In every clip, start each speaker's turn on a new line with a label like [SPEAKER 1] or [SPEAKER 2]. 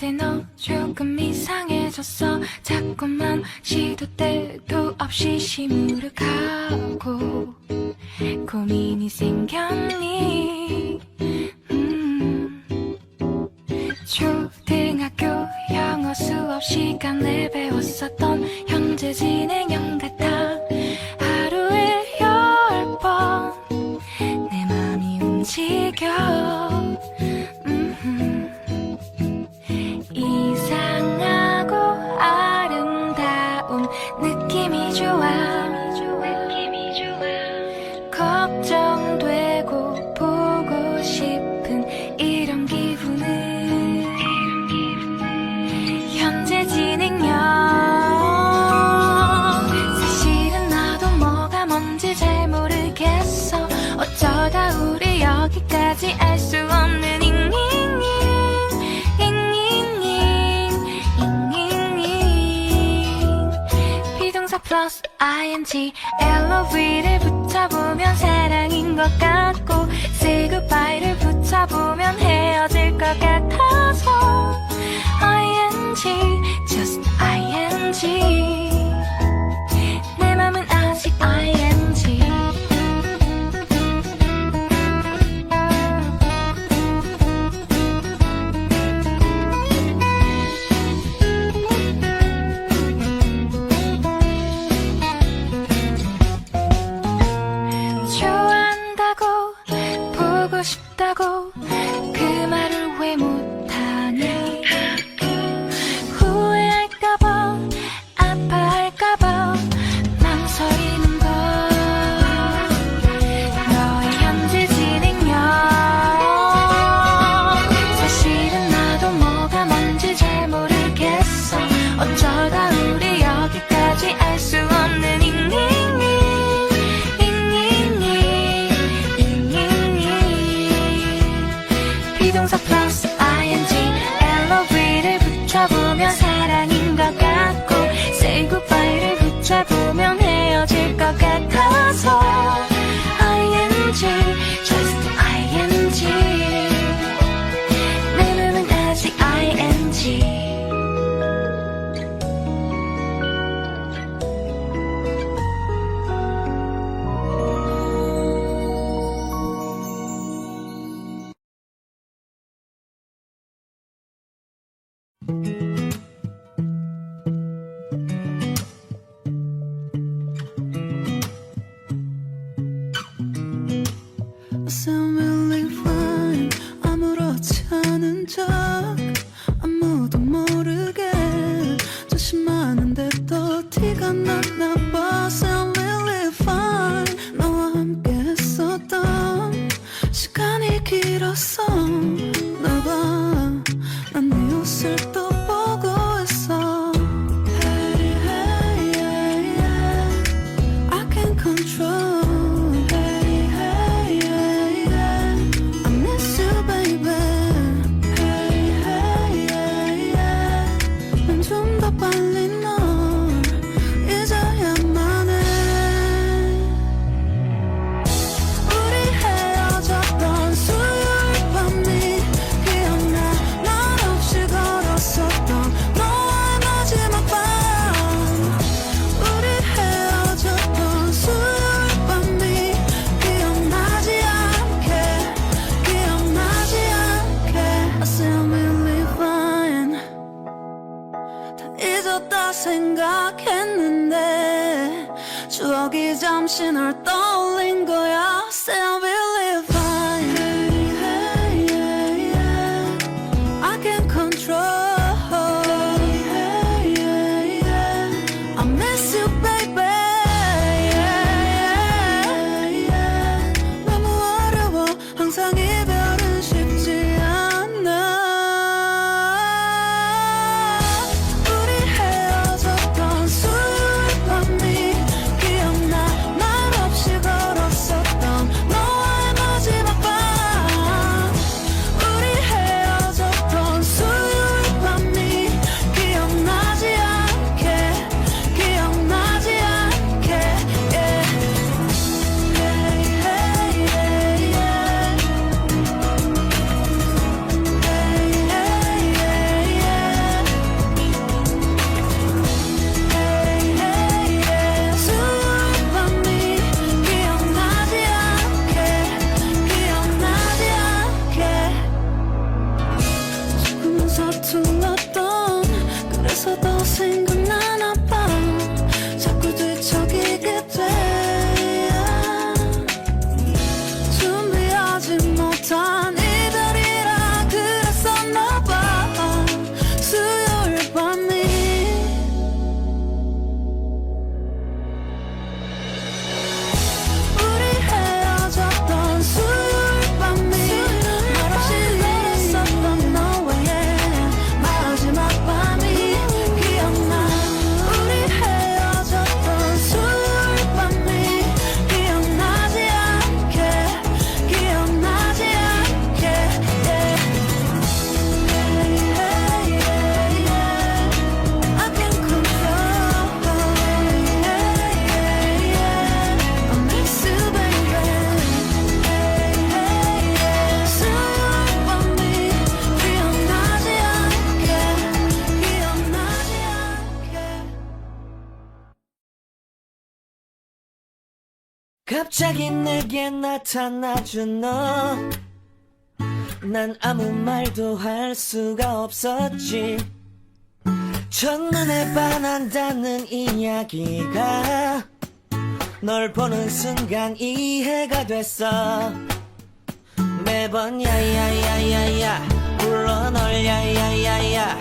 [SPEAKER 1] 이제 너 조금 이상해졌어. 자꾸만 시도 때도 없이 시무룩하고 고민이 생겼니? 초등학교 영어 수업 시간에 배웠었던 현재 진행형 같아. 하루에 10번 내 맘이 움직여. 이상하고 아름다운 느낌이 좋아. 걱정되고 보고 싶은 이런 기분은 현재 진행형. 사실은 나도 뭐가 뭔지 잘 모르겠어. 어쩌다 우리 여기까지 알 수 없는 비동사 플러스 ing LOV를 붙여보면 사랑인 것 같고 say goodbye를 붙여보면 헤어질 것 같아서 ing just ing 내 맘은 아직 ing. 싶다고 그 말을 왜 못하니? 후회할까봐 아파할까봐 망설이는 걸. 너의 현재 진행형. 사실은 나도 뭐가 뭔지 잘 모르겠어. 어쩌다 우리 여기까지 알 수 없는 비동사 플러스 ing LOV를 붙여보면 사랑인 것 같고 say goodbye를 붙여보면 헤어질 것 같아서 ing just ing 내 맘은 아직 ing.
[SPEAKER 2] Sound really fine. 아무렇지 않은 척 아무도 모르게 조심하는데 또 티가 났나 봐. Sound really fine. 너와 함께 했었던 시간이 길었어. 나 봐, 난 네 옷을 또 보고 있어. Hey, hey, yeah, yeah. I can't control. 생각했는데 추억이 잠시 널 떠올린 거야. Sound really fine. Hey, hey, yeah, yeah. I can't control. Hey, yeah, yeah. I miss you, baby. Yeah, yeah. 너무 어려워. 항상 이별은 쉽지 않아. 수요일 밤이 기억나. 말 없이 걸었었던 너와 있어도 생각나나 봐 자꾸 뒤척이게 돼 준비하지 못한 이별이라 그랬었나 봐 수요일 밤이 우리 헤어졌던 수요일 밤이 말없이 내렸었던 너와의 마지막 밤이 기억나 우리 헤어졌던 수요일 밤이 기억나지 않게 I can't control I miss you baby 수요일 밤이 기억나지 않게
[SPEAKER 3] 갑자기 내게 나타나준 너 난 아무 말도 할 수가 없었지 첫눈에 반한다는 이야기가 널 보는 순간 이해가 됐어 매번 야야야야야 불러 널 야야야야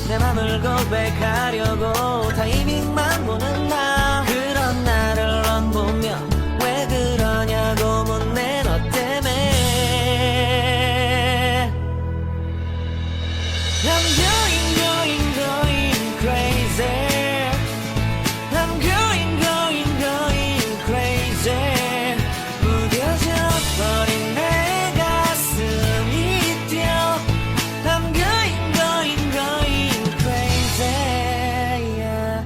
[SPEAKER 3] 내 맘을 고백하려고 타이밍만 보는 나 그런 나를 넌 보며 왜 그러냐고 묻네 너 때문에 I'm going crazy I'm going crazy 무뎌져 버린 내 가슴이 뛰어 I'm going crazy yeah.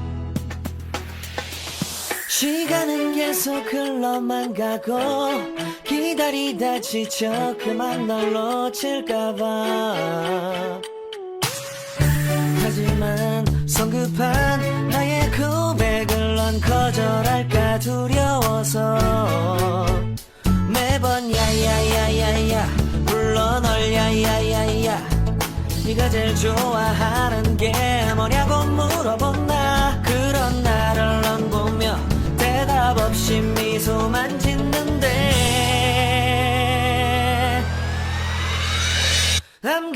[SPEAKER 3] 시간은 계속 흘러만 가고 기다리다 지쳐 그만 널 놓칠까봐 하지만 성급한 나의 고백을 넌 거절할까 두려워서 매번 야야야야야 불러 널 야야야야 네가 제일 좋아하는 게 뭐냐고 물어본 나 그런 나를 넌 보며 대답 없이 미소만 짓는데 I'm